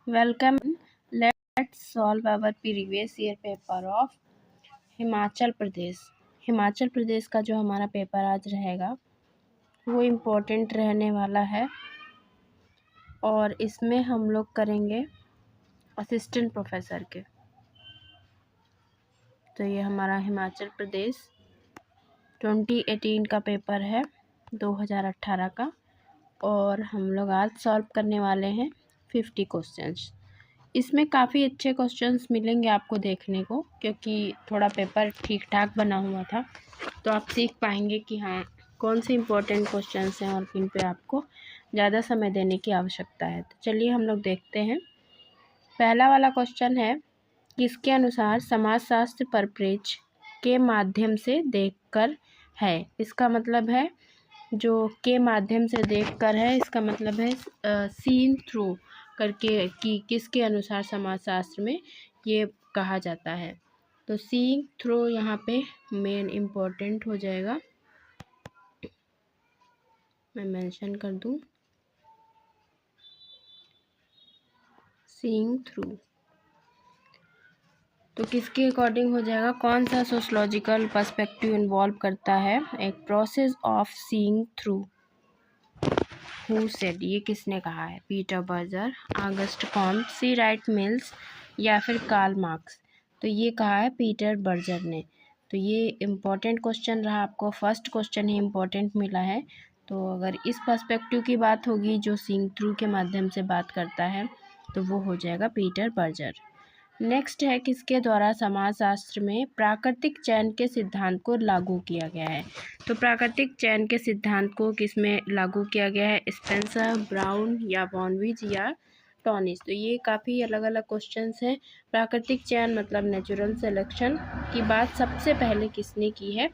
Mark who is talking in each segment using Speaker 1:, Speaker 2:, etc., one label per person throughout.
Speaker 1: Welcome. Let's solve our previous year paper of Himachal Pradesh. Himachal Pradesh का जो हमारा पेपर आज रहेगा वो इम्पोर्टेंट रहने वाला है और इसमें हम लोग करेंगे असिस्टेंट प्रोफेसर के। तो ये हमारा हिमाचल प्रदेश 2018 का पेपर है, 2018 का, और हम लोग आज सॉल्व करने वाले हैं 50 क्वेश्चंस। इसमें काफ़ी अच्छे क्वेश्चंस मिलेंगे आपको देखने को, क्योंकि थोड़ा पेपर ठीक ठाक बना हुआ था, तो आप सीख पाएंगे कि हाँ कौन से इम्पोर्टेंट क्वेश्चंस हैं और किन पे आपको ज़्यादा समय देने की आवश्यकता है। तो चलिए हम लोग देखते हैं। पहला वाला क्वेश्चन है, किसके अनुसार समाजशास्त्र परिप्रेक्ष्य के माध्यम से देखकर है। इसका मतलब है जो के माध्यम से देखकर है, इसका मतलब है सीन थ्रू करके कि किसके अनुसार समाजशास्त्र में ये कहा जाता है। तो सीइंग थ्रू यहाँ पे मेन इम्पोर्टेंट हो जाएगा, मैं मेंशन कर दूँ सीइंग थ्रू। तो किसके अकॉर्डिंग हो जाएगा, कौन सा सोशलॉजिकल पर्सपेक्टिव इन्वॉल्व करता है एक process of seeing through. Who said, ये किसने कहा है, पीटर बर्जर, ऑगस्ट कॉम्ट, सी राइट मिल्स या फिर कार्ल मार्क्स। तो ये कहा है पीटर बर्जर ने। तो ये इम्पोर्टेंट क्वेश्चन रहा, आपको फर्स्ट क्वेश्चन ही इम्पोर्टेंट मिला है। तो अगर इस पर्सपेक्टिव की बात होगी जो सीइंग थ्रू के माध्यम से बात करता है, तो वो हो जाएगा पीटर बर्जर। नेक्स्ट है, किसके द्वारा समाजशास्त्र में प्राकृतिक चयन के सिद्धांत को लागू किया गया है। तो प्राकृतिक चयन के सिद्धांत को किस में लागू किया गया है, स्पेंसर, ब्राउन या वॉनविज या टॉनिस। तो ये काफ़ी अलग अलग क्वेश्चंस हैं। प्राकृतिक चयन मतलब नेचुरल सिलेक्शन की बात सबसे पहले किसने की है,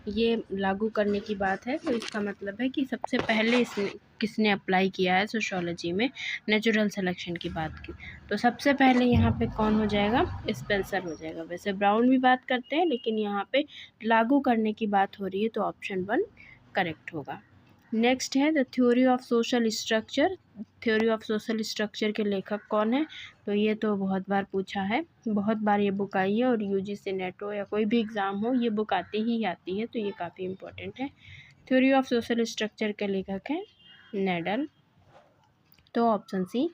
Speaker 1: ये लागू करने की बात है। तो इसका मतलब है कि सबसे पहले इसने किसने अप्लाई किया है सोशियोलॉजी में नेचुरल सिलेक्शन की बात की। तो सबसे पहले यहाँ पे कौन हो जाएगा, स्पेंसर हो जाएगा। वैसे ब्राउन भी बात करते हैं, लेकिन यहाँ पे लागू करने की बात हो रही है, तो ऑप्शन 1 करेक्ट होगा। नेक्स्ट है the theory of social structure. Theory of social structure के लेखक कौन है, तो ये तो बहुत बार पूछा है, बहुत बार ये बुक आई है, और यूजीसी नेट हो या कोई भी एग्ज़ाम हो ये बुक आती है, तो ये काफ़ी इम्पोर्टेंट है। थ्योरी ऑफ सोशल स्ट्रक्चर के लेखक हैं नेडल, तो ऑप्शन सी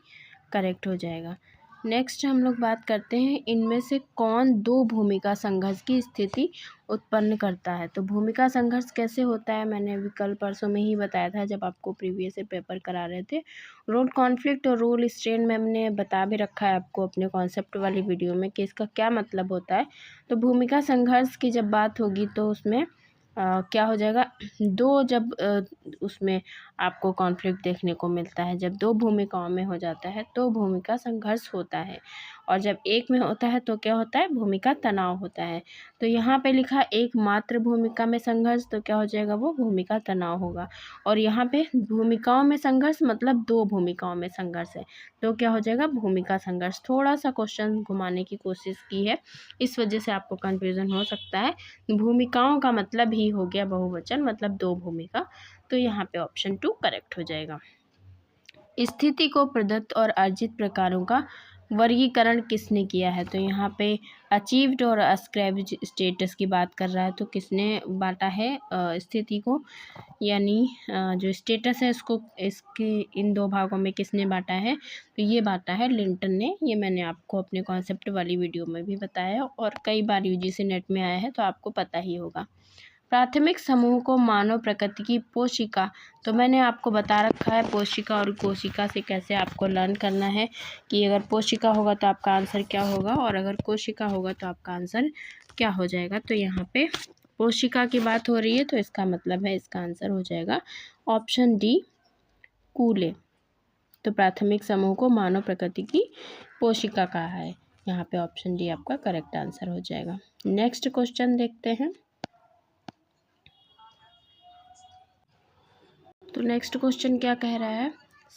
Speaker 1: करेक्ट हो जाएगा। नेक्स्ट हम लोग बात करते हैं, इनमें से कौन दो भूमिका संघर्ष की स्थिति उत्पन्न करता है। तो भूमिका संघर्ष कैसे होता है, मैंने अभी कल परसों में ही बताया था जब आपको प्रीवियस पेपर करा रहे थे। रोल कॉन्फ्लिक्ट और रोल स्ट्रेन में हमने बता भी रखा है आपको अपने कॉन्सेप्ट वाली वीडियो में कि इसका क्या मतलब होता है। तो भूमिका संघर्ष की जब बात होगी तो उसमें क्या हो जाएगा, दो जब उसमें आपको कॉन्फ्लिक्ट देखने को मिलता है, जब दो भूमिकाओं में हो जाता है तो भूमिका संघर्ष होता है, और जब एक में होता है तो क्या होता है, भूमिका तनाव होता है। तो यहाँ पे लिखा एकमात्र भूमिका में संघर्ष, तो क्या हो जाएगा, वो भूमिका तनाव होगा। और यहाँ पे भूमिकाओं में संघर्ष मतलब दो भूमिकाओं में संघर्ष है, तो क्या हो जाएगा, भूमिका संघर्ष। थोड़ा सा क्वेश्चन घुमाने की कोशिश की है, इस वजह से आपको कन्फ्यूज़न हो सकता है। भूमिकाओं का मतलब ही हो गया बहुवचन, मतलब दो भूमिका, तो यहाँ पे ऑप्शन 2 करेक्ट हो जाएगा। स्थिति को प्रदत्त और अर्जित प्रकारों का वर्गीकरण किसने किया है, तो यहाँ पे अचीव्ड और अस्क्राइब्ड स्टेटस की बात कर रहा है, तो किसने बांटा है स्थिति को, यानी जो स्टेटस है इसको, इसके इन दो भागों में किसने बांटा है, तो ये बांटा है लिंटन ने। ये मैंने आपको अपने कॉन्सेप्ट वाली वीडियो में भी बताया और कई बार यूजीसी नेट में आया है, तो आपको पता ही होगा। प्राथमिक समूह को मानव प्रकृति की पोशिका, तो मैंने आपको बता रखा है पोशिका और कोशिका से कैसे आपको लर्न करना है कि अगर पोशिका होगा तो आपका आंसर क्या होगा और अगर कोशिका होगा तो आपका आंसर क्या हो जाएगा। तो यहाँ पे पोशिका की बात हो रही है, तो इसका मतलब है इसका आंसर हो जाएगा ऑप्शन डी कूले। तो प्राथमिक समूह को मानव प्रकृति की पोशिका कहा है, यहाँ पे ऑप्शन डी आपका करेक्ट आंसर हो जाएगा। नेक्स्ट क्वेश्चन देखते हैं। तो नेक्स्ट क्वेश्चन क्या कह रहा है,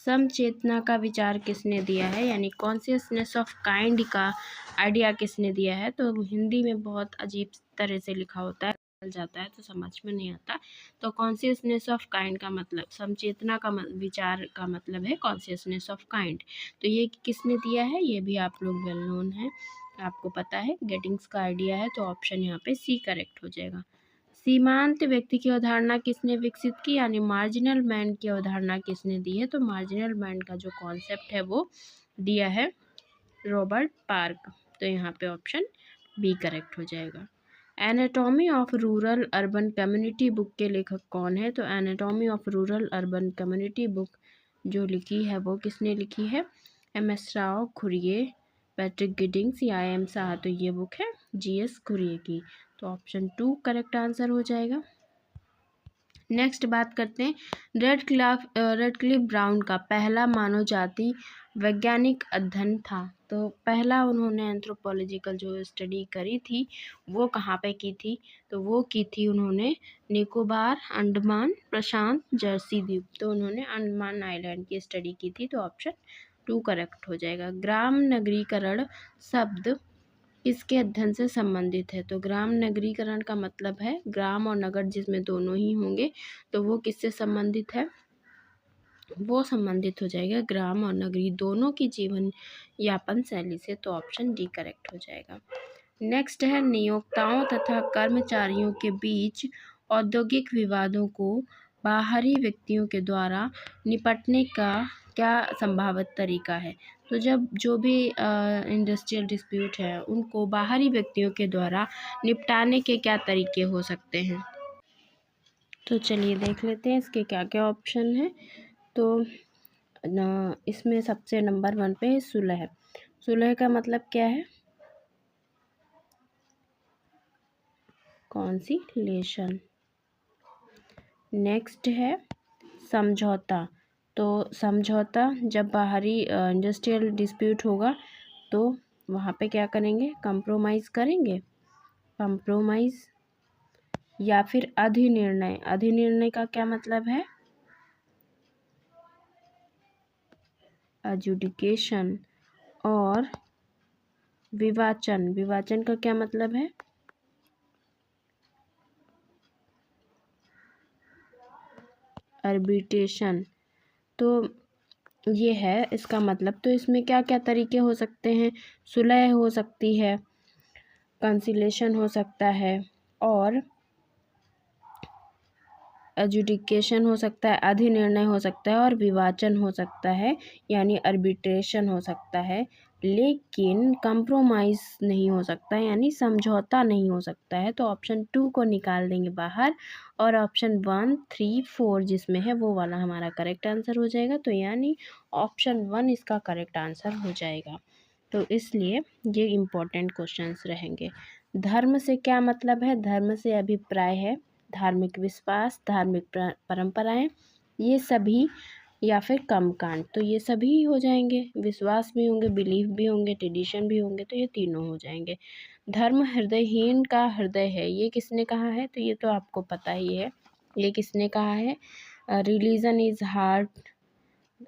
Speaker 1: समचेतना का विचार किसने दिया है, यानी कॉन्शियसनेस ऑफ काइंड का आइडिया किसने दिया है। तो हिंदी में बहुत अजीब तरह से लिखा होता है, जाता है तो समझ में नहीं आता। तो कॉन्शियसनेस ऑफ काइंड का मतलब समचेतना का विचार का मतलब है कॉन्शियसनेस ऑफ काइंड। तो ये किसने दिया है, ये भी आप लोग वेल नोन है, आपको पता है, गेटिंग्स का आइडिया है। तो ऑप्शन यहाँ पे सी करेक्ट हो जाएगा। सीमांत व्यक्ति की अवधारणा किसने विकसित की, यानी मार्जिनल मैन की अवधारणा किसने दी है। तो मार्जिनल मैन का जो कॉन्सेप्ट है वो दिया है रॉबर्ट पार्क। तो यहाँ पे ऑप्शन बी करेक्ट हो जाएगा। Anatomy of rural urban community book के लेखक कौन है। तो anatomy of rural urban community book जो लिखी है वो किसने लिखी है, एम.एस. राव, खुरिये, पैट्रिक गिडिंग्स या एम शाह। तो ये बुक है जी.एस. खुरिये की। तो ऑप्शन 2 करेक्ट आंसर हो जाएगा। नेक्स्ट बात करते हैं रेडक्लिफ ब्राउन का पहला मानव जाति वैज्ञानिक अध्ययन था। तो पहला उन्होंने एंथ्रोपोलॉजिकल जो स्टडी करी थी वो कहाँ पे की थी, तो वो की थी उन्होंने निकोबार, अंडमान, प्रशांत, जर्सी द्वीप। तो उन्होंने अंडमान आइलैंड की स्टडी की थी। तो ऑप्शन 2 करेक्ट हो जाएगा। ग्राम नगरीकरण शब्द किसके अध्ययन से संबंधित है। तो ग्राम नगरीकरण का मतलब है ग्राम और नगर जिसमें दोनों ही होंगे, तो वो किससे संबंधित है, वो संबंधित हो जाएगा ग्राम और नगरी दोनों की जीवन यापन शैली से। तो ऑप्शन डी करेक्ट हो जाएगा। नेक्स्ट है नियोक्ताओं तथा कर्मचारियों के बीच औद्योगिक विवादों को बाहरी व्यक्तियों के द्वारा निपटने का क्या संभावित तरीका है। तो जब जो भी इंडस्ट्रियल डिस्प्यूट है उनको बाहरी व्यक्तियों के द्वारा निपटाने के क्या तरीके हो सकते हैं। तो चलिए देख लेते हैं इसके क्या क्या ऑप्शन है। तो इसमें सबसे नंबर 1 पे सुलह। सुलह का मतलब क्या है, कॉन्सिलेशन। नेक्स्ट है समझौता। तो समझौता जब बाहरी इंडस्ट्रियल डिस्प्यूट होगा तो वहाँ पे क्या करेंगे, कंप्रोमाइज़ करेंगे, कंप्रोमाइज़ या फिर अधिनिर्णय। अधिनिर्णय का क्या मतलब है, एजुडिकेशन। और विवाचन, विवाचन का क्या मतलब है, आर्बिट्रेशन। तो ये है इसका मतलब। तो इसमें क्या क्या तरीके हो सकते हैं, सुलह हो सकती है, कंसिलेशन हो सकता है, और एजुडिकेशन हो सकता है, अधिनिर्णय हो सकता है, और विवाचन हो सकता है यानी आर्बिट्रेशन हो सकता है। लेकिन कंप्रोमाइज़ नहीं हो सकता यानी समझौता नहीं हो सकता है। तो ऑप्शन 2 को निकाल देंगे बाहर और ऑप्शन 1, 3, 4 जिसमें है वो वाला हमारा करेक्ट आंसर हो जाएगा। तो यानी ऑप्शन 1 इसका करेक्ट आंसर हो जाएगा। तो इसलिए ये इम्पोर्टेंट क्वेश्चंस रहेंगे। धर्म से क्या मतलब है, धर्म से अभिप्राय है, धार्मिक विश्वास, धार्मिक परंपराएं, ये सभी, या फिर कर्मकांड। तो ये सभी हो जाएंगे, विश्वास भी होंगे, बिलीफ भी होंगे, ट्रेडिशन भी होंगे, तो ये तीनों हो जाएंगे। धर्म हृदयहीन का हृदय है, ये किसने कहा है, तो ये तो आपको पता ही है, ये किसने कहा है, religion is heart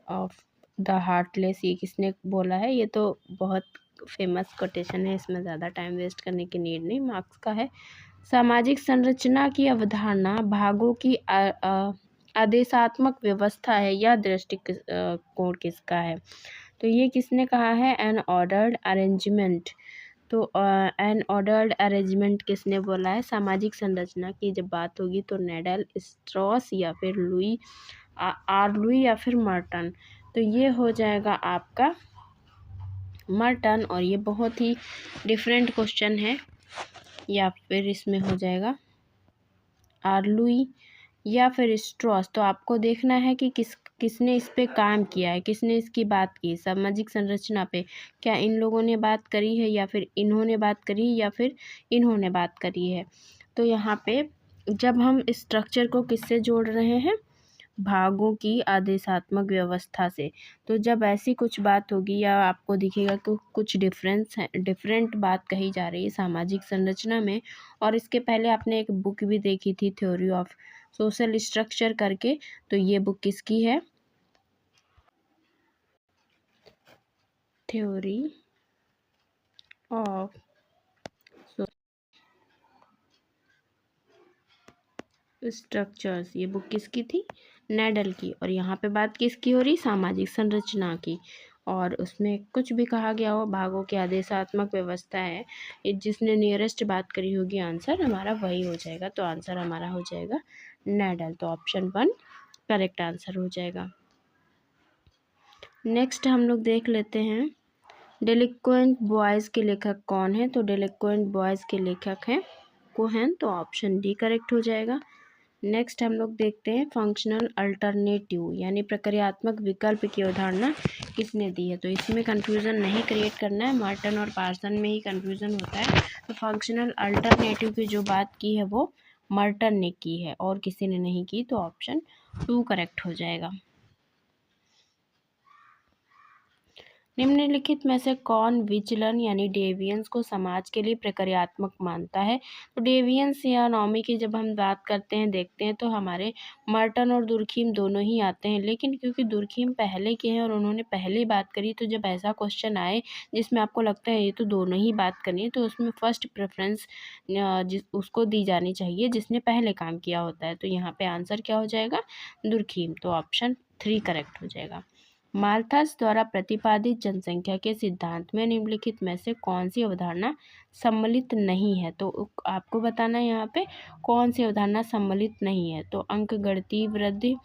Speaker 1: of the heartless, ये किसने बोला है। ये तो बहुत फेमस कोटेशन है, इसमें ज़्यादा टाइम वेस्ट करने की नीड नहीं, मार्क्स का है। सामाजिक संरचना की अवधारणा भागों की आदेशात्मक व्यवस्था है, यह दृष्टिकोण किसका है। तो ये किसने कहा है, एन ऑर्डर्ड अरेंजमेंट। तो एन ऑर्डर्ड अरेंजमेंट किसने बोला है, सामाजिक संरचना की जब बात होगी तो नेडल, स्ट्रॉस या फिर लुई लुई या फिर मर्टन। तो ये हो जाएगा आपका मर्टन, और ये बहुत ही डिफरेंट क्वेश्चन है, या फिर इसमें हो जाएगा आर्लुई या फिर स्ट्रॉस। तो आपको देखना है कि किसने इस पे काम किया है, किसने इसकी बात की सामाजिक संरचना पे, क्या इन लोगों ने बात करी है या फिर इन्होंने बात करी है या फिर इन्होंने बात करी है। तो यहाँ पे जब हम स्ट्रक्चर को किससे जोड़ रहे हैं, भागों की आदेशात्मक व्यवस्था से। तो जब ऐसी कुछ बात होगी या आपको दिखेगा कि कुछ डिफरेंस है, डिफरेंट बात कही जा रही है सामाजिक संरचना में। और इसके पहले आपने एक बुक भी देखी थी, थ्योरी ऑफ सोशल स्ट्रक्चर करके, तो ये बुक किसकी है, थ्योरी ऑफ स्ट्रक्चर्स, ये बुक किसकी थी? नेडल की। और यहाँ पे बात किसकी हो रही? सामाजिक संरचना की। और उसमें कुछ भी कहा गया हो, भागों की आदेशात्मक व्यवस्था है, ये जिसने नियरेस्ट बात करी होगी आंसर हमारा वही हो जाएगा। तो आंसर हमारा हो जाएगा नेडल। तो ऑप्शन 1 करेक्ट आंसर हो जाएगा। नेक्स्ट हम लोग देख लेते हैं डेलिक्वेंट बॉयज़ के लेखक कौन है? तो डेलिक्वेंट बॉयज़ के लेखक हैं कोहेन। तो ऑप्शन डी करेक्ट हो जाएगा। नेक्स्ट हम लोग देखते हैं फंक्शनल अल्टरनेटिव यानी प्रक्रियात्मक विकल्प की अवधारणा किसने दी है? तो इसमें कन्फ्यूज़न नहीं क्रिएट करना है, मार्टन और पार्सन में ही कन्फ्यूज़न होता है। तो फंक्शनल अल्टरनेटिव की जो बात की है वो मार्टन ने की है और किसी ने नहीं की। तो ऑप्शन 2 करेक्ट हो जाएगा। निम्नलिखित में से कौन विचलन यानी डेविएंस को समाज के लिए प्रक्रियात्मक मानता है? तो डेविएंस या अनोमी की जब हम बात करते हैं, देखते हैं, तो हमारे मर्टन और दुर्खीम दोनों ही आते हैं। लेकिन क्योंकि दुर्खीम पहले के हैं और उन्होंने पहले बात करी, तो जब ऐसा क्वेश्चन आए जिसमें आपको लगता है ये तो दोनों ही बात करनी है, तो उसमें फर्स्ट प्रेफरेंस उसको दी जानी चाहिए जिसने पहले काम किया होता है। तो यहाँ पे आंसर क्या हो जाएगा? दुर्खीम। तो ऑप्शन 3 करेक्ट हो जाएगा। माल्थस द्वारा प्रतिपादित जनसंख्या के सिद्धांत में निम्नलिखित में से कौन सी अवधारणा सम्मिलित नहीं है? तो आपको बताना है यहाँ पे कौन सी अवधारणा सम्मिलित नहीं है। तो अंकगणितीय वृद्धि,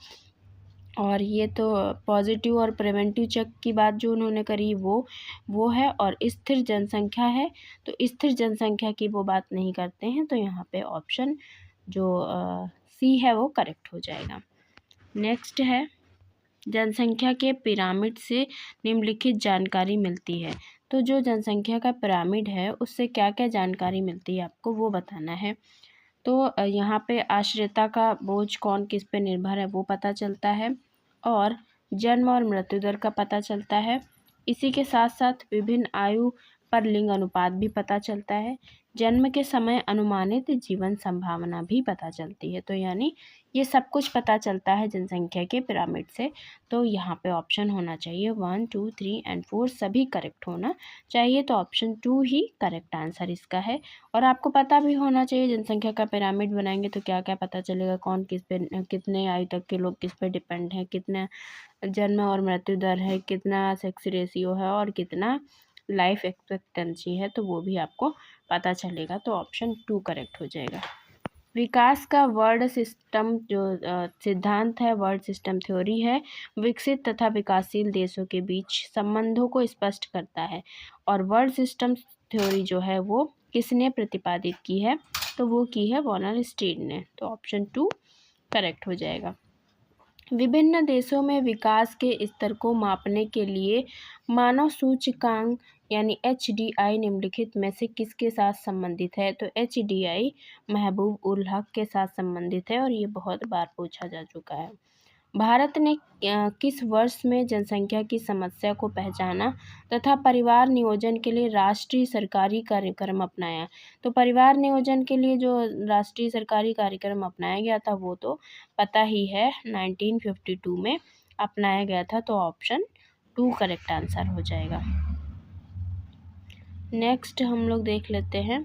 Speaker 1: और ये तो पॉजिटिव और प्रिवेंटिव चेक की बात जो उन्होंने करी वो है, और स्थिर जनसंख्या है। तो स्थिर जनसंख्या की वो बात नहीं करते हैं। तो यहाँ पे ऑप्शन जो सी है वो करेक्ट हो जाएगा। नेक्स्ट है जनसंख्या के पिरामिड से निम्नलिखित जानकारी मिलती है। तो जो जनसंख्या का पिरामिड है उससे क्या क्या जानकारी मिलती है आपको वो बताना है। तो यहाँ पे आश्रिता का बोझ कौन किस पे निर्भर है वो पता चलता है, और जन्म और मृत्यु दर का पता चलता है। इसी के साथ साथ विभिन्न आयु पर लिंग अनुपात भी पता चलता है। जन्म के समय अनुमानित जीवन संभावना भी पता चलती है। तो यानी ये सब कुछ पता चलता है जनसंख्या के पिरामिड से। तो यहाँ पे ऑप्शन होना चाहिए 1, 2, 3 एंड 4 सभी करेक्ट होना चाहिए। तो ऑप्शन 2 ही करेक्ट आंसर इसका है। और आपको पता भी होना चाहिए जनसंख्या का पिरामिड बनाएंगे तो क्या क्या पता चलेगा, कौन किस पे, कितने आयु तक के लोग किस पे डिपेंड हैं, कितना जन्म और मृत्यु दर है, कितना सेक्स रेशियो है, और कितना लाइफ एक्सपेक्टेंसी है, तो वो भी आपको पता चलेगा। तो ऑप्शन 2 करेक्ट हो जाएगा। विकास का वर्ड सिस्टम जो सिद्धांत है, वर्ड सिस्टम थ्योरी है, विकसित तथा विकासशील देशों के बीच संबंधों को स्पष्ट करता है। और वर्ड सिस्टम थ्योरी जो है वो किसने प्रतिपादित की है? तो वो की है वॉलनस्टीन ने। तो ऑप्शन 2 करेक्ट हो जाएगा। विभिन्न देशों में विकास के स्तर को मापने के लिए मानव सूचकांक यानी HDI निम्नलिखित में से किसके साथ संबंधित है? तो HDI महबूब उल हक के साथ संबंधित है और ये बहुत बार पूछा जा चुका है। भारत ने किस वर्ष में जनसंख्या की समस्या को पहचाना तथा परिवार नियोजन के लिए राष्ट्रीय सरकारी कार्यक्रम अपनाया? तो परिवार नियोजन के लिए जो राष्ट्रीय सरकारी कार्यक्रम अपनाया गया था वो तो पता ही है, 1952 में अपनाया गया था। तो ऑप्शन 2 करेक्ट आंसर हो जाएगा। नेक्स्ट हम लोग देख लेते हैं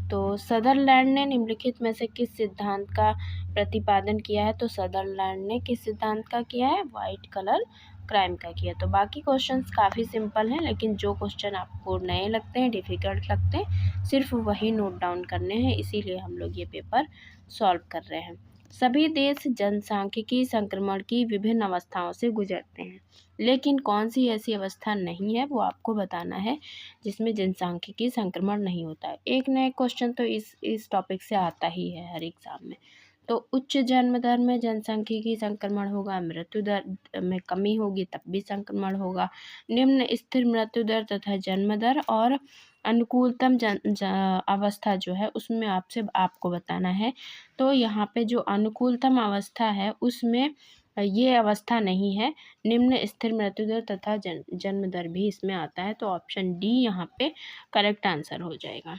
Speaker 1: तो सदरलैंड ने निम्नलिखित में से किस सिद्धांत का प्रतिपादन किया है? तो सदरलैंड ने किस सिद्धांत का किया है? वाइट कलर क्राइम का किया। तो बाकी क्वेश्चंस काफ़ी सिंपल हैं, लेकिन जो क्वेश्चन आपको नए लगते हैं, डिफ़िकल्ट लगते हैं, सिर्फ वही नोट डाउन करने हैं, इसीलिए हम लोग ये पेपर सॉल्व कर रहे हैं। सभी देश जनसांख्यिकी संक्रमण की विभिन्न अवस्थाओं से गुजरते हैं, लेकिन कौन सी ऐसी अवस्था नहीं है वो आपको बताना है जिसमें जनसांख्यिकी संक्रमण नहीं होता है। एक न एक क्वेश्चन तो इस टॉपिक से आता ही है हर एग्जाम में। तो उच्च जन्म दर में जनसांख्यिकी संक्रमण होगा, मृत्यु दर में कमी होगी तब भी संक्रमण होगा, निम्न स्थिर मृत्यु दर तथा जन्म दर, और अनुकूलतम अवस्था जो है उसमें आपको बताना है। तो यहाँ पे जो अनुकूलतम अवस्था है उसमें ये अवस्था नहीं है, निम्न स्थिर मृत्यु दर तथा जन्म दर भी इसमें आता है। तो ऑप्शन डी यहाँ पे करेक्ट आंसर हो जाएगा।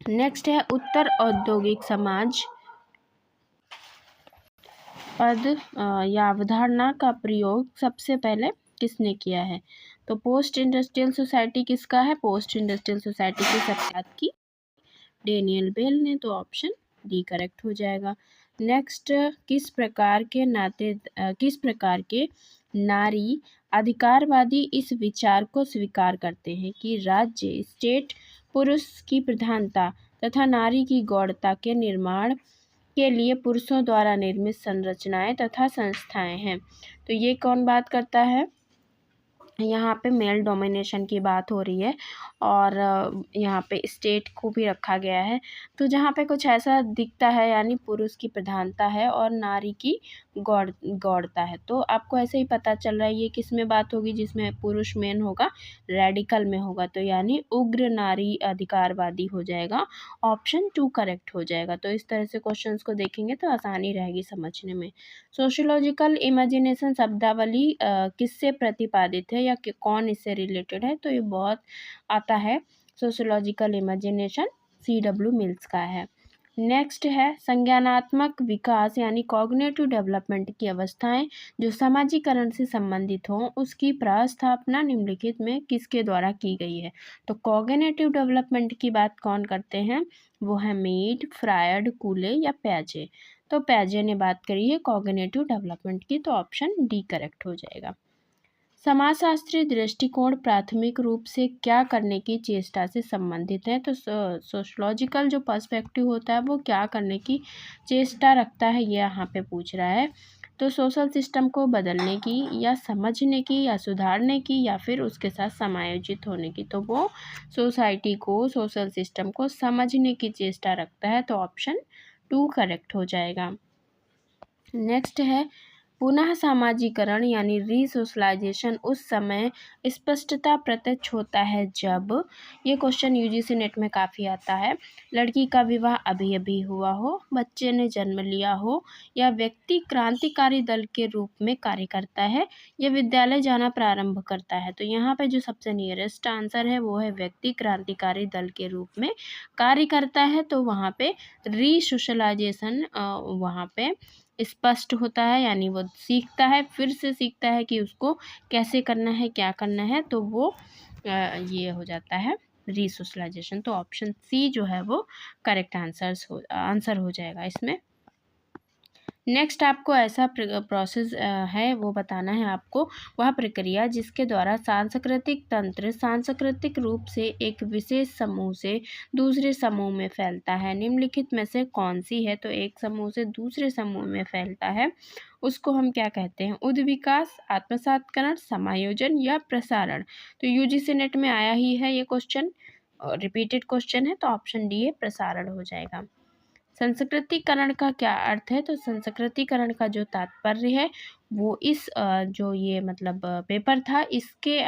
Speaker 1: नेक्स्ट है उत्तर औद्योगिक समाज पद या अवधारणा का प्रयोग सबसे पहले किसने किया है? तो पोस्ट इंडस्ट्रियल सोसाइटी किसका है? पोस्ट इंडस्ट्रियल सोसाइटी की शुरुआत की डेनियल बेल ने। तो ऑप्शन डी करेक्ट हो जाएगा। नेक्स्ट, किस प्रकार के नारी अधिकारवादी इस विचार को स्वीकार करते हैं कि राज्य स्टेट पुरुष की प्रधानता तथा नारी की गौणता के निर्माण के लिए पुरुषों द्वारा निर्मित संरचनाएं तथा संस्थाएं हैं। तो ये कौन बात करता है? यहाँ पे मेल डोमिनेशन की बात हो रही है और यहाँ पे स्टेट को भी रखा गया है। तो जहाँ पे कुछ ऐसा दिखता है यानी पुरुष की प्रधानता है और नारी की गौणता है। तो आपको ऐसे ही पता चल रहा है ये किस में बात होगी, जिसमें पुरुष मेन होगा, रेडिकल में होगा। तो यानी उग्र नारी अधिकारवादी हो जाएगा, ऑप्शन 2 करेक्ट हो जाएगा। तो इस तरह से क्वेश्चंस को देखेंगे तो आसानी रहेगी समझने में। सोशियोलॉजिकल इमेजिनेशन शब्दावली किससे प्रतिपादित है या कौन इससे रिलेटेड है? तो ये बहुत आता है, सोशियोलॉजिकल इमेजिनेशन CW मिल्स का है। नेक्स्ट है संज्ञानात्मक विकास यानी कॉग्निटिव डेवलपमेंट की अवस्थाएं जो समाजीकरण से संबंधित हों, उसकी प्रस्थापना निम्नलिखित में किसके द्वारा की गई है? तो कॉग्निटिव डेवलपमेंट की बात कौन करते हैं? वो है मीड, फ्रायड, कूले या प्याजे। तो प्याजे ने बात करी है कॉग्निटिव डेवलपमेंट की, तो ऑप्शन डी करेक्ट हो जाएगा। समाजशास्त्रीय दृष्टिकोण प्राथमिक रूप से क्या करने की चेष्टा से संबंधित है? तो सोशलॉजिकल जो पर्सपेक्टिव होता है वो क्या करने की चेष्टा रखता है, ये यहाँ पे पूछ रहा है। तो सोशल सिस्टम को बदलने की या समझने की या सुधारने की या फिर उसके साथ समायोजित होने की। तो वो सोसाइटी को, सोशल सिस्टम को समझने की चेष्टा रखता है। तो ऑप्शन 2 करेक्ट हो जाएगा। नेक्स्ट है पुनः सामाजीकरण यानी रीसोशलाइजेशन उस समय स्पष्टता प्रत्यक्ष होता है जब, ये क्वेश्चन UGC नेट में काफ़ी आता है, लड़की का विवाह अभी अभी हुआ हो, बच्चे ने जन्म लिया हो, या व्यक्ति क्रांतिकारी दल के रूप में कार्य करता है, या विद्यालय जाना प्रारंभ करता है। तो यहाँ पे जो सबसे नियरेस्ट आंसर है वो है व्यक्ति क्रांतिकारी दल के रूप में कार्य करता है। तो वहाँ पे रीसोशलाइजेशन वहाँ पे स्पष्ट होता है, यानी वो सीखता है, फिर से सीखता है कि उसको कैसे करना है, क्या करना है। तो वो ये हो जाता है रीसोशलाइजेशन। तो ऑप्शन सी जो है वो करेक्ट आंसर हो जाएगा इसमें। नेक्स्ट आपको ऐसा प्रोसेस है वो बताना है आपको, वह प्रक्रिया जिसके द्वारा सांस्कृतिक तंत्र सांस्कृतिक रूप से एक विशेष समूह से दूसरे समूह में फैलता है। निम्नलिखित में से कौन सी है? तो एक समूह से दूसरे समूह में फैलता है, उसको हम क्या कहते हैं? उद्विकास, आत्मसात्करण, समायोजन या प्रसारण। तो UGC नेट में आया ही है ये क्वेश्चन, रिपीटेड क्वेश्चन है। तो ऑप्शन डी है प्रसारण हो जाएगा। संस्कृतिकरण का क्या अर्थ है? तो संस्कृतिकरण का जो तात्पर्य है वो इस जो ये मतलब पेपर था इसके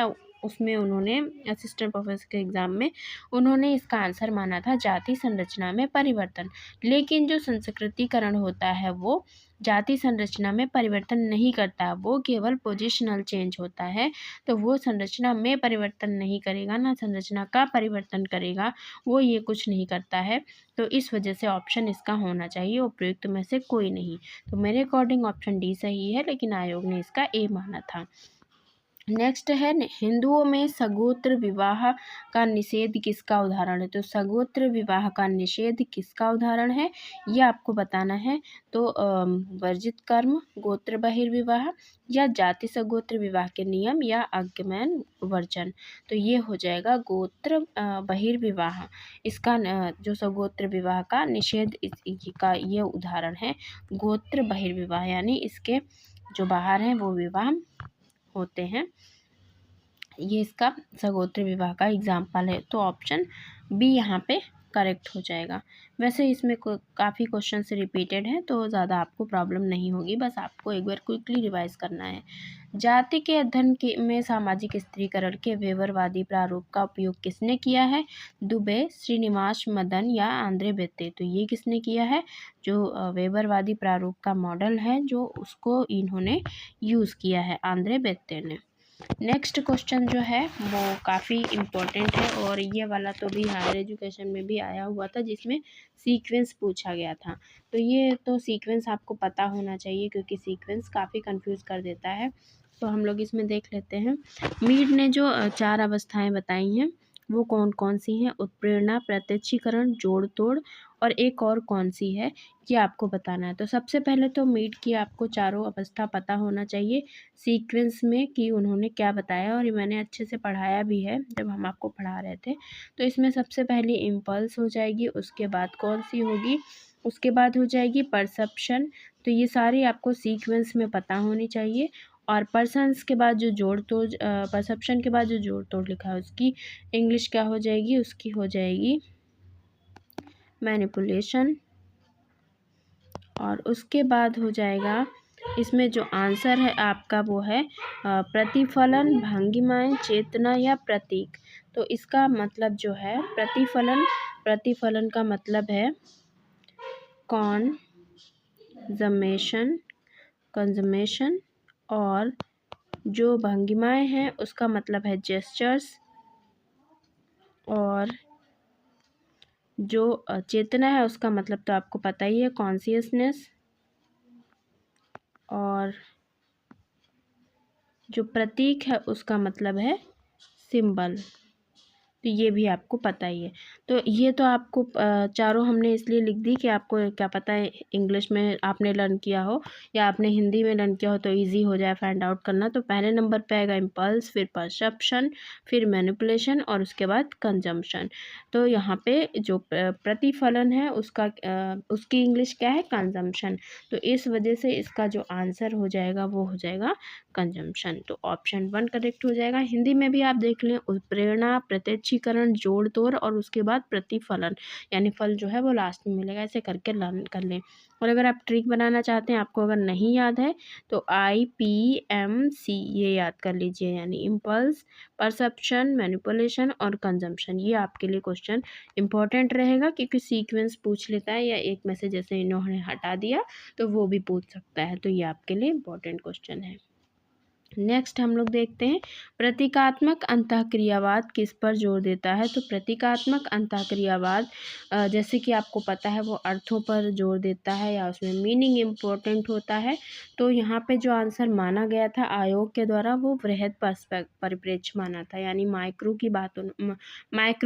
Speaker 1: उसमें उन्होंने असिस्टेंट प्रोफेसर के एग्ज़ाम में उन्होंने इसका आंसर माना था जाति संरचना में परिवर्तन। लेकिन जो संस्कृतिकरण होता है वो जाति संरचना में परिवर्तन नहीं करता, वो केवल पोजिशनल चेंज होता है। तो वो संरचना में परिवर्तन नहीं करेगा, ना संरचना का परिवर्तन करेगा, वो ये कुछ नहीं करता है। तो इस वजह से ऑप्शन इसका होना चाहिए उपयुक्त में से कोई नहीं। तो मेरे अकॉर्डिंग ऑप्शन डी सही है, लेकिन आयोग ने इसका ए माना था। नेक्स्ट है हिंदुओं में सगोत्र विवाह का निषेध किसका उदाहरण है? तो सगोत्र विवाह का निषेध किसका उदाहरण है ये आपको बताना है। तो वर्जित कर्म, गोत्र बहिर्विवाह या जाति सगोत्र विवाह के नियम या आगमन वर्जन। तो ये हो जाएगा गोत्र बहिर्विवाह। इसका जो सगोत्र विवाह का निषेध का ये उदाहरण है गोत्र बहिर्विवाह, यानी इसके जो बाहर हैं वो विवाह होते हैं, ये इसका सगोत्र विवाह का एग्जाम्पल है। तो ऑप्शन बी यहाँ पे करेक्ट हो जाएगा। वैसे इसमें काफ़ी क्वेश्चन से रिपीटेड है तो ज़्यादा आपको प्रॉब्लम नहीं होगी, बस आपको एक बार क्विकली रिवाइज करना है। जाति के अध्ययन के में सामाजिक स्त्रीकरण के वेबरवादी प्रारूप का उपयोग किसने किया है? दुबे, श्रीनिवास मदन या आंद्रे बेत्ते। तो ये किसने किया है? जो वेबरवादी प्रारूप का मॉडल है जो उसको इन्होंने यूज़ किया है, आंद्रे बेत्ते ने। नेक्स्ट क्वेश्चन जो है वो काफ़ी इम्पोर्टेंट है और ये वाला तो भी हायर एजुकेशन में भी आया हुआ था जिसमें सीक्वेंस पूछा गया था। तो ये तो सीक्वेंस आपको पता होना चाहिए क्योंकि सीक्वेंस काफ़ी कंफ्यूज कर देता है। तो हम लोग इसमें देख लेते हैं। मीड ने जो 4 अवस्थाएं बताई हैं वो कौन कौन सी हैं? उत्प्रेरणा, प्रत्यक्षीकरण, जोड़ तोड़ और एक और कौन सी है ये आपको बताना है। तो सबसे पहले तो मीट की आपको चारों अवस्था पता होना चाहिए सीक्वेंस में कि उन्होंने क्या बताया, और ये मैंने अच्छे से पढ़ाया भी है जब हम आपको पढ़ा रहे थे। तो इसमें सबसे पहले इम्पल्स हो जाएगी, उसके बाद कौन सी होगी, उसके बाद हो जाएगी परसेप्शन। तो ये सारी आपको सीक्वेंस में पता होनी चाहिए। और पर्सन्स के बाद जो जोड़ तोड़ परसेप्शन के बाद जो जोड़ तोड़ लिखा है उसकी इंग्लिश क्या हो जाएगी, उसकी हो जाएगी मैनिपुलेशन। और उसके बाद हो जाएगा इसमें जो आंसर है आपका वो है प्रतिफलन, भंगिमाएं, चेतना या प्रतीक। तो इसका मतलब जो है प्रतिफलन का मतलब है कंजमेशन, और जो भंगिमाएं हैं उसका मतलब है जेस्चर्स, और जो चेतना है उसका मतलब तो आपको पता ही है कॉन्शियसनेस, और जो प्रतीक है उसका मतलब है सिंबल। तो ये भी आपको पता ही है। तो ये तो आपको चारों हमने इसलिए लिख दी कि आपको क्या पता है इंग्लिश में आपने लर्न किया हो या आपने हिंदी में लर्न किया हो तो इजी हो जाए फाइंड आउट करना। तो पहले नंबर पे आएगा इम्पल्स, फिर परसेप्शन, फिर मैनिपुलेशन और उसके बाद कंजम्पशन। तो यहाँ पे जो प्रतिफलन है उसकी इंग्लिश क्या है, कंजम्पशन। तो इस वजह से इसका जो आंसर हो जाएगा वो हो जाएगा कंजम्पशन। तो ऑप्शन 1 करेक्ट हो जाएगा। हिंदी में भी आप देख लें, प्रेरणा, प्रत्यक्षीकरण, जोड़ तोड़ और उसके बाद प्रतिफलन, यानी फल जो है वो लास्ट में मिलेगा। ऐसे करके लर्न कर लें। और अगर आप ट्रिक बनाना चाहते हैं, आपको अगर नहीं याद है तो IPMC ये याद कर लीजिए, यानी इम्पल्स, परसेप्शन, मैनिपुलेशन और कंजम्पशन। ये आपके लिए क्वेश्चन इंपॉर्टेंट रहेगा क्योंकि सीक्वेंस पूछ लेता है, या एक में से जैसे इन्होंने हटा दिया तो वो भी पूछ सकता है। तो ये आपके लिए इंपॉर्टेंट क्वेश्चन है। नेक्स्ट हम लोग देखते हैं प्रतीकात्मक अंतःक्रियावाद किस पर जोर देता है। तो प्रतीकात्मक अंतःक्रियावाद जैसे कि आपको पता है वो अर्थों पर जोर देता है या उसमें मीनिंग इम्पोर्टेंट होता है। तो यहाँ पे जो आंसर माना गया था आयोग के द्वारा वो वृहद परिप्रेक्ष्य माना था, यानी माइक्रो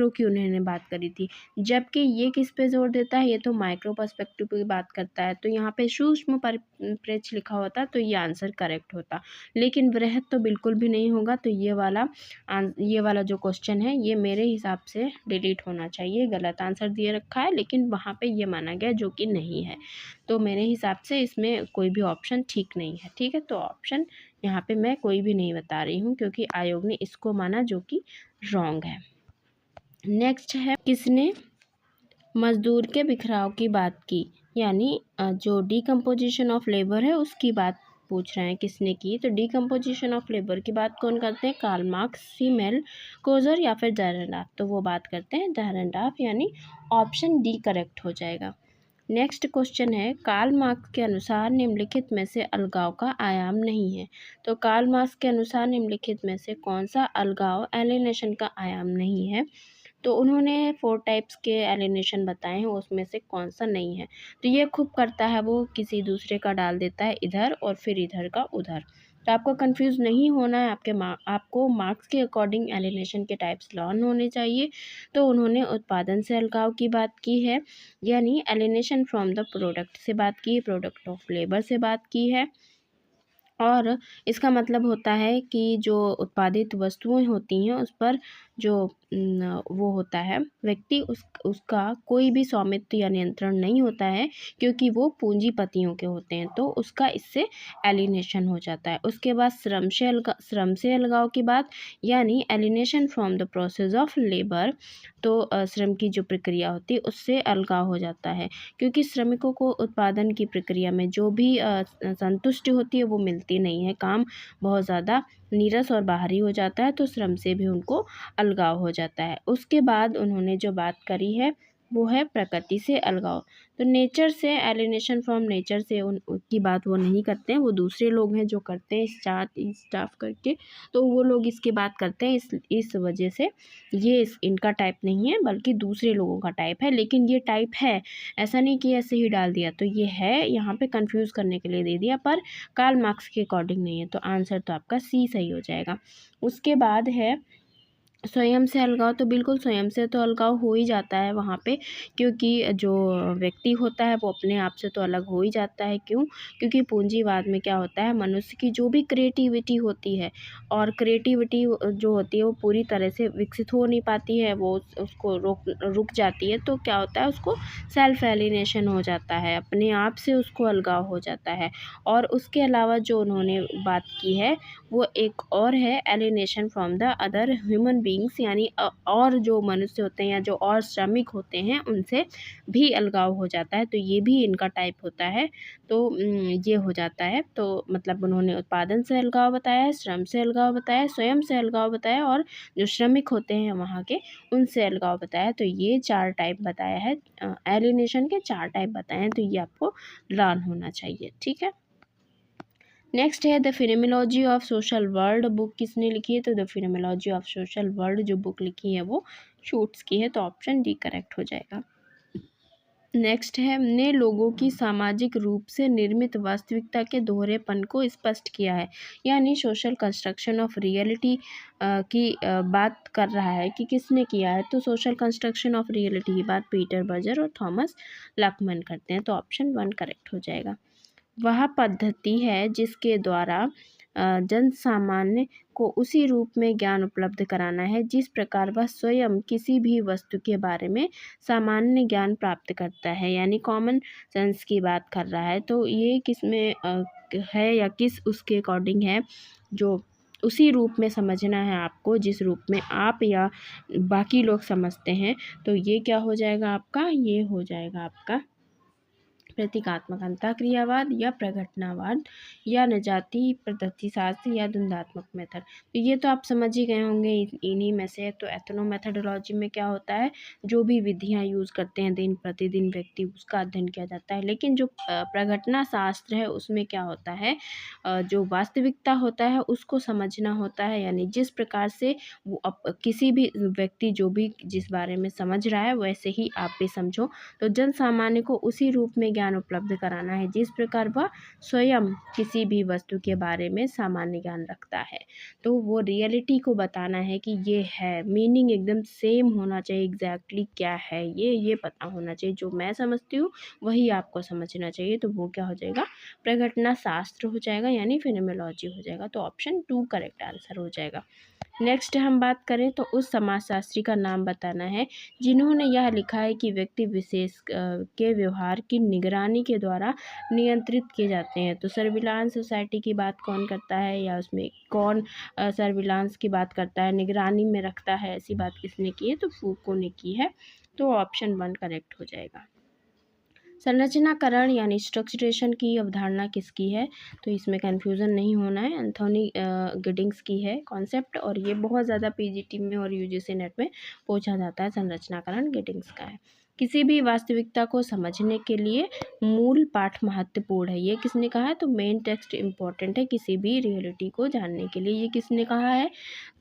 Speaker 1: की उन्होंने बात करी थी। जबकि ये किस पे जोर देता है, ये तो माइक्रो पर्सपेक्टिव की बात करता है। तो यहाँ पे सूक्ष्म परिप्रेक्ष्य लिखा होता तो ये आंसर करेक्ट होता, लेकिन वृहद तो बिल्कुल भी नहीं होगा। तो ये वाला जो क्वेश्चन है ये मेरे हिसाब से डिलीट होना चाहिए। गलत आंसर दिए रखा है लेकिन वहाँ पे ये माना गया जो कि नहीं है। तो मेरे हिसाब से इसमें कोई भी ऑप्शन ठीक नहीं है। ठीक है, तो ऑप्शन यहाँ पे मैं कोई भी नहीं बता रही हूँ क्योंकि आयोग ने इसको माना जो कि रॉन्ग है। नेक्स्ट है किसने मजदूर के बिखराव की बात की, यानी जो डिकम्पोजिशन ऑफ लेबर है उसकी बात पूछ रहे हैं किसने की। तो डिकम्पोजिशन ऑफ लेबर की बात कौन करते हैं, कार्ल मार्क्स, सीमेल, कोजर या फिर दारेंडाफ। तो वो बात करते हैं दारेंडाफ, यानी ऑप्शन डी करेक्ट हो जाएगा। नेक्स्ट क्वेश्चन है कार्ल मार्क्स के अनुसार निम्नलिखित में से अलगाव का आयाम नहीं है। तो कार्ल मार्क्स के अनुसार निम्नलिखित में से कौन सा अलगाव एलिनेशन का आयाम नहीं है। तो उन्होंने 4 टाइप्स के एलिनेशन बताए हैं, उसमें से कौन सा नहीं है। तो ये खूब करता है, वो किसी दूसरे का डाल देता है इधर और फिर इधर का उधर। तो आपको कंफ्यूज नहीं होना है, आपको मार्क्स के अकॉर्डिंग एलिनेशन के टाइप्स लर्न होने चाहिए। तो उन्होंने उत्पादन से अलगाव की बात की है, यानी एलिनेशन फ्रॉम द प्रोडक्ट से बात की है, प्रोडक्ट ऑफ लेबर से बात की है। और इसका मतलब होता है कि जो उत्पादित वस्तुएं होती हैं उस पर जो वो होता है व्यक्ति उसका कोई भी स्वामित्व या नियंत्रण नहीं होता है क्योंकि वो पूंजीपतियों के होते हैं। तो उसका इससे एलिनेशन हो जाता है। उसके बाद श्रम से अलगाव की बात, यानी alienation from the process of labour. तो श्रम की जो प्रक्रिया होती है उससे अलगाव हो जाता है क्योंकि श्रमिकों को उत्पादन की प्रक्रिया में जो भी संतुष्टि होती है वो मिलती नहीं है, काम बहुत ज़्यादा नीरस और बाहरी हो जाता है, तो श्रम से भी उनको अलगाव हो जाता है। उसके बाद उन्होंने जो बात करी है वो है प्रकृति से अलगाव। तो नेचर से एलिनेशन फ्रॉम नेचर से उनकी बात वो नहीं करते हैं, वो दूसरे लोग हैं जो करते हैं स्टाफ करके। तो वो लोग इसकी बात करते हैं, इस वजह से ये इनका टाइप नहीं है बल्कि दूसरे लोगों का टाइप है। लेकिन ये टाइप है, ऐसा नहीं कि ऐसे ही डाल दिया। तो ये है, यहाँ पे कंफ्यूज करने के लिए दे दिया, पर कार्ल मार्क्स के अकॉर्डिंग नहीं है। तो आंसर तो आपका सी सही हो जाएगा। उसके बाद है स्वयं से अलगाव तो बिल्कुल स्वयं से तो अलगाव हो ही जाता है वहाँ पे, क्योंकि जो व्यक्ति होता है वो अपने आप से तो अलग हो ही जाता है। क्यों? क्योंकि पूंजीवाद में क्या होता है, मनुष्य की जो भी क्रिएटिविटी होती है, और क्रिएटिविटी जो होती है वो पूरी तरह से विकसित हो नहीं पाती है, वो उसको रुक जाती है। तो क्या होता है, उसको सेल्फ एलिनेशन हो जाता है, अपने आप से उसको अलगाव हो जाता है। और उसके अलावा जो उन्होंने बात की है वो एक और है, alienation from the other human beings, यानी और जो मनुष्य होते हैं या जो और श्रमिक होते हैं उनसे भी अलगाव हो जाता है। तो ये भी इनका टाइप होता है। तो ये हो जाता है। तो मतलब उन्होंने उत्पादन से अलगाव बताया है, श्रम से अलगाव बताया है, स्वयं से अलगाव बताया, और जो श्रमिक होते हैं वहाँ के उनसे अलगाव बताया। तो ये 4 टाइप बताया है, एलिनेशन के 4 टाइप बताए हैं। तो ये आपको लर्न होना चाहिए, ठीक है। नेक्स्ट है the phenomenology of social world, book किसने लिखी है? तो the phenomenology of social world जो बुक लिखी है वो शूट्स की है। तो ऑप्शन डी करेक्ट हो जाएगा। नेक्स्ट है, ने लोगों की सामाजिक रूप से निर्मित वास्तविकता के दोहरेपन को स्पष्ट किया है, यानी सोशल कंस्ट्रक्शन ऑफ रियलिटी की बात कर रहा है कि किसने किया है। तो सोशल कंस्ट्रक्शन ऑफ रियलिटी की बात पीटर बर्जर और थॉमस लकमैन करते हैं। तो ऑप्शन 1 करेक्ट हो जाएगा। वह पद्धति है जिसके द्वारा जन सामान्य को उसी रूप में ज्ञान उपलब्ध कराना है जिस प्रकार वह स्वयं किसी भी वस्तु के बारे में सामान्य ज्ञान प्राप्त करता है, यानी कॉमन सेंस की बात कर रहा है। तो ये किस में है या किस उसके अकॉर्डिंग है, जो उसी रूप में समझना है आपको जिस रूप में आप या बाकी लोग समझते हैं। तो ये क्या हो जाएगा आपका, ये हो जाएगा आपका प्रतीकात्मक अंतःक्रियावाद या प्रघटनावाद या नजाति पद्धति शास्त्र या द्वंद्वात्मक मेथड। तो ये तो आप समझ ही गए होंगे इन्हीं में से। तो एथनो मेथडोलॉजी में क्या होता है, जो भी विधियां यूज़ करते हैं दिन प्रतिदिन व्यक्ति, उसका अध्ययन किया जाता है। लेकिन जो प्रघटना शास्त्र है उसमें क्या होता है, जो वास्तविकता होता है उसको समझना होता है, यानी जिस प्रकार से वो किसी भी व्यक्ति जो भी जिस बारे में समझ रहा है वैसे ही आप भी समझो। तो जन सामान्य को उसी रूप में ज्ञान उपलब्ध कराना है जिस प्रकार वह स्वयं किसी भी वस्तु के बारे में सामान्य ज्ञान रखता है। तो वो रियलिटी को बताना है कि ये है, मीनिंग एकदम सेम होना चाहिए, एग्जैक्टली क्या है ये पता होना चाहिए। जो मैं समझती हूँ वही आपको समझना चाहिए। तो वो क्या हो जाएगा, प्रघटना शास्त्र हो जाएगा, यानी फिनोमेलॉजी हो जाएगा। तो ऑप्शन 2 करेक्ट आंसर हो जाएगा। नेक्स्ट हम बात करें तो उस समाजशास्त्री का नाम बताना है जिन्होंने यह लिखा है कि व्यक्ति विशेष के व्यवहार की निगरानी के द्वारा नियंत्रित किए जाते हैं। तो सर्विलांस सोसाइटी की बात कौन करता है, या उसमें कौन सर्विलांस की बात करता है, निगरानी में रखता है, ऐसी बात किसने की है? तो फूको ने की है। तो ऑप्शन 1 करेक्ट हो जाएगा। संरचनाकरण यानी स्ट्रक्चरेशन की अवधारणा किसकी है? तो इसमें कन्फ्यूज़न नहीं होना है, एंथोनी गिडिंग्स की है कॉन्सेप्ट, और ये बहुत ज़्यादा पीजीटी में और यूजीसी नेट में पूछा जाता है। संरचनाकरण गिडिंग्स का है। किसी भी वास्तविकता को समझने के लिए मूल पाठ महत्वपूर्ण है, ये किसने कहा है? तो मेन टेक्स्ट इम्पॉर्टेंट है किसी भी रियलिटी को जानने के लिए। ये किसने कहा है?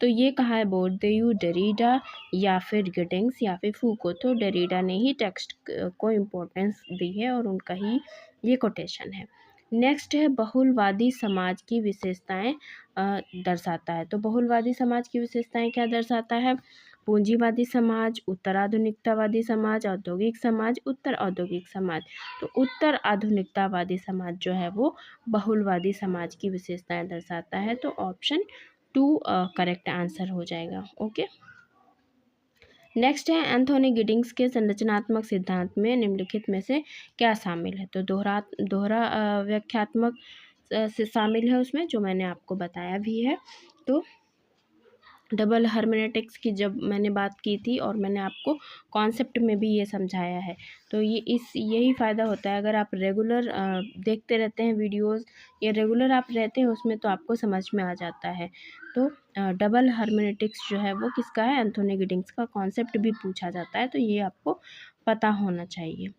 Speaker 1: तो ये कहा है बोर्डियू, डेरिडा या फिर गिडिंग्स या फिर फूको। तो डेरिडा ने ही टेक्स्ट को इम्पोर्टेंस दी है और उनका ही ये कोटेशन है। नेक्स्ट है बहुलवादी समाज की विशेषताएं दर्शाता है। तो बहुलवादी समाज की विशेषताएं क्या दर्शाता है? पूंजीवादी समाज, उत्तर आधुनिकतावादी समाज, औद्योगिक समाज, उत्तर औद्योगिक समाज। तो उत्तर आधुनिकतावादी समाज जो है वो बहुलवादी समाज की विशेषताएं दर्शाता है। तो ऑप्शन 2 करेक्ट आंसर हो जाएगा। ओके। नेक्स्ट है, एंथोनी गिडिंग्स के संरचनात्मक सिद्धांत में निम्नलिखित में से क्या शामिल है? तो दोहरा व्याख्यात्मक से शामिल है उसमें, जो मैंने आपको बताया भी है। तो डबल हर्मेनेटिक्स की जब मैंने बात की थी और मैंने आपको कॉन्सेप्ट में भी ये समझाया है। तो यही फ़ायदा होता है, अगर आप रेगुलर देखते रहते हैं वीडियोस या रेगुलर आप रहते हैं उसमें, तो आपको समझ में आ जाता है। तो डबल हर्मेनेटिक्स जो है वो किसका है? एंथोनी गिडिंग्स का। कॉन्सेप्ट भी पूछा जाता है, तो ये आपको पता होना चाहिए।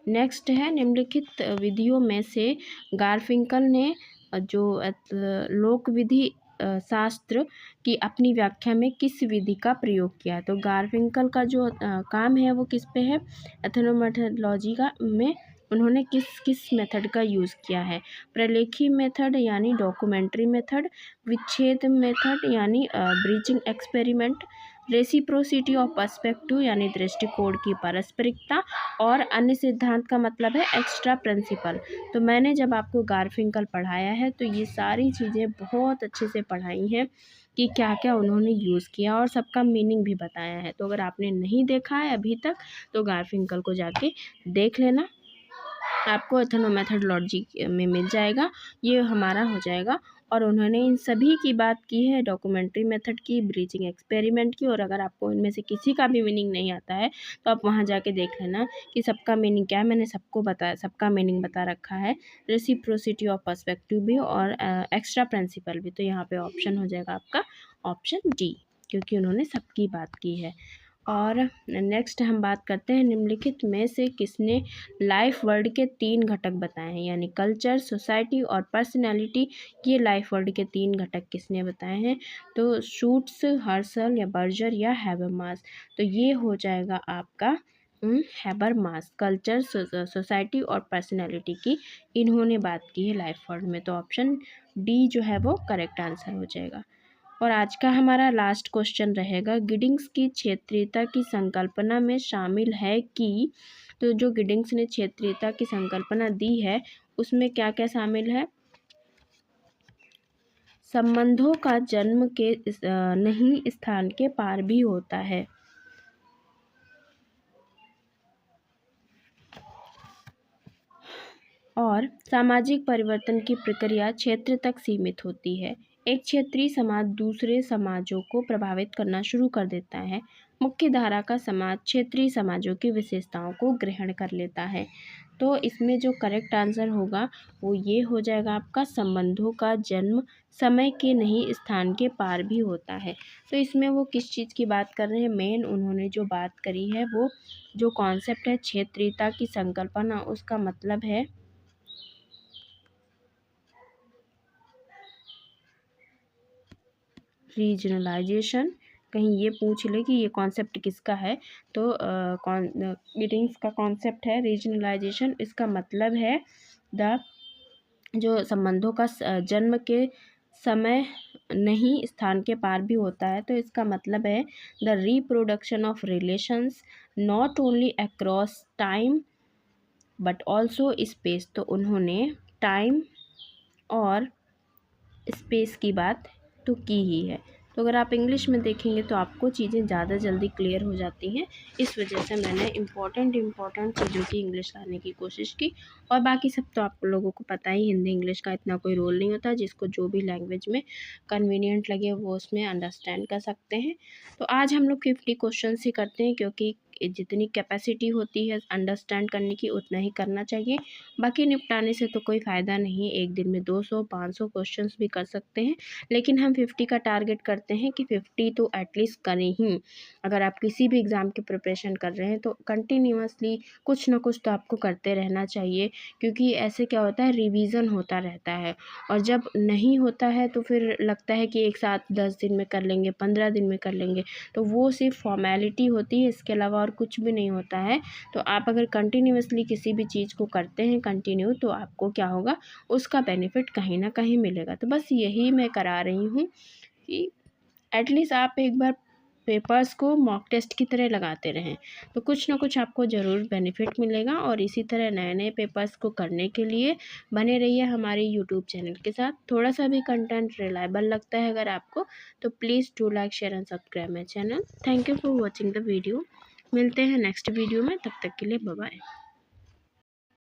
Speaker 1: नेक्स्ट है, निम्नलिखित विधियों में से गारफिंकल ने जो लोक विधि शास्त्र की अपनी व्याख्या में किस विधि का प्रयोग किया? तो गारफिंकल का जो काम है वो किस पे है? एथनोमेथोडोलॉजी का में उन्होंने किस किस मेथड का यूज़ किया है। प्रलेखी मेथड यानी डॉक्यूमेंट्री मेथड, विच्छेद मेथड यानी breaching experiment, reciprocity of perspective यानी दृष्टिकोण की पारस्परिकता, और अन्य सिद्धांत का मतलब है एक्स्ट्रा प्रिंसिपल। तो मैंने जब आपको गारफिंकल पढ़ाया है तो ये सारी चीज़ें बहुत अच्छे से पढ़ाई हैं कि क्या क्या उन्होंने यूज़ किया और सबका मीनिंग भी बताया है। तो अगर आपने नहीं देखा है अभी तक तो गारफिंकल को जाके देख लेना, आपको एथनोमेथोडोलॉजी में मिल जाएगा, ये हमारा हो जाएगा। और उन्होंने इन सभी की बात की है, डॉक्यूमेंट्री मेथड की, ब्रीचिंग एक्सपेरिमेंट की, और अगर आपको इनमें से किसी का भी मीनिंग नहीं आता है तो आप वहाँ जाके देख लेना कि सबका मीनिंग क्या है। मैंने सबको बताया, सबका मीनिंग बता रखा है, रेसिप्रोसिटी ऑफ पर्सपेक्टिव भी और एक्स्ट्रा प्रिंसिपल भी। तो यहाँ पे ऑप्शन हो जाएगा आपका ऑप्शन डी, क्योंकि उन्होंने सबकी बात की है। और नेक्स्ट हम बात करते हैं, निम्नलिखित में से किसने लाइफ वर्ड के 3 घटक बताए हैं, यानी कल्चर, सोसाइटी और पर्सनैलिटी। ये लाइफ वर्ड के 3 घटक किसने बताए हैं? तो शूट्स, हर्सल या बर्जर या हैबरमास। तो ये हो जाएगा आपका हैबरमास। कल्चर, सोसाइटी और पर्सनैलिटी की इन्होंने बात की है लाइफ वर्ड में। तो ऑप्शन डी जो है वो करेक्ट आंसर हो जाएगा। और आज का हमारा लास्ट क्वेश्चन रहेगा, गिडिंग्स की क्षेत्रीयता की संकल्पना में शामिल है कि। तो जो गिडिंग्स ने क्षेत्रीयता की संकल्पना दी है उसमें क्या क्या शामिल है? संबंधों का जन्म के नहीं स्थान के पार भी होता है, और सामाजिक परिवर्तन की प्रक्रिया क्षेत्र तक सीमित होती है। एक क्षेत्रीय समाज दूसरे समाजों को प्रभावित करना शुरू कर देता है। मुख्य धारा का समाज क्षेत्रीय समाजों की विशेषताओं को ग्रहण कर लेता है। तो इसमें जो करेक्ट आंसर होगा वो ये हो जाएगा आपका, संबंधों का जन्म समय के नहीं स्थान के पार भी होता है। तो इसमें वो किस चीज़ की बात कर रहे हैं? मेन उन्होंने जो बात करी है वो जो कॉन्सेप्ट है क्षेत्रीयता की संकल्पना, उसका मतलब है रीजनलाइजेशन। कहीं ये पूछ ले कि ये कॉन्सेप्ट किसका है, तो गिडिंग्स का कॉन्सेप्ट है रीजनलाइजेशन। इसका मतलब है द जो संबंधों का जन्म के समय नहीं स्थान के पार भी होता है। तो इसका मतलब है the reproduction of relations not only across time but also space. तो उन्होंने टाइम और स्पेस की बात तो की ही है। तो अगर आप इंग्लिश में देखेंगे तो आपको चीज़ें ज़्यादा जल्दी क्लियर हो जाती हैं। इस वजह से मैंने इम्पॉर्टेंट चीज़ों की इंग्लिश लाने की कोशिश की। और बाकी सब तो आप लोगों को पता ही, हिंदी इंग्लिश का इतना कोई रोल नहीं होता, जिसको जो भी लैंग्वेज में कन्वीनियंट लगे वो उसमें अंडरस्टैंड कर सकते हैं। तो आज हम लोग 50 क्वेश्चन ही करते हैं, क्योंकि जितनी कैपेसिटी होती है अंडरस्टैंड करने की उतना ही करना चाहिए। बाकी निपटाने से तो कोई फ़ायदा नहीं, एक दिन में 200 500 क्वेश्चंस भी कर सकते हैं, लेकिन हम 50 का टारगेट करते हैं कि 50 तो एटलीस्ट करें ही। अगर आप किसी भी एग्ज़ाम की प्रिपरेशन कर रहे हैं तो कंटिन्यूअसली कुछ ना कुछ तो आपको करते रहना चाहिए, क्योंकि ऐसे क्या होता है, रिवीजन होता रहता है। और जब नहीं होता है तो फिर लगता है कि एक साथ 10 दिन में कर लेंगे, 15 दिन में कर लेंगे, तो वो सिर्फ फॉर्मेलिटी होती है, इसके अलावा और कुछ भी नहीं होता है। तो आप अगर कंटिन्यूअसली किसी भी चीज़ को करते हैं कंटिन्यू, तो आपको क्या होगा, उसका बेनिफिट कहीं ना कहीं मिलेगा। तो बस यही मैं करा रही हूँ कि एटलीस्ट आप एक बार पेपर्स को मॉक टेस्ट की तरह लगाते रहें, तो कुछ ना कुछ आपको ज़रूर बेनिफिट मिलेगा। और इसी तरह नए नए पेपर्स को करने के लिए बने रहिए हमारे यूट्यूब चैनल के साथ। थोड़ा सा भी कंटेंट रिलायबल लगता है अगर आपको, तो please do like share and subscribe my channel. Thank you for watching the video. मिलते हैं नेक्स्ट वीडियो में, तब तक के लिए बाय बाय।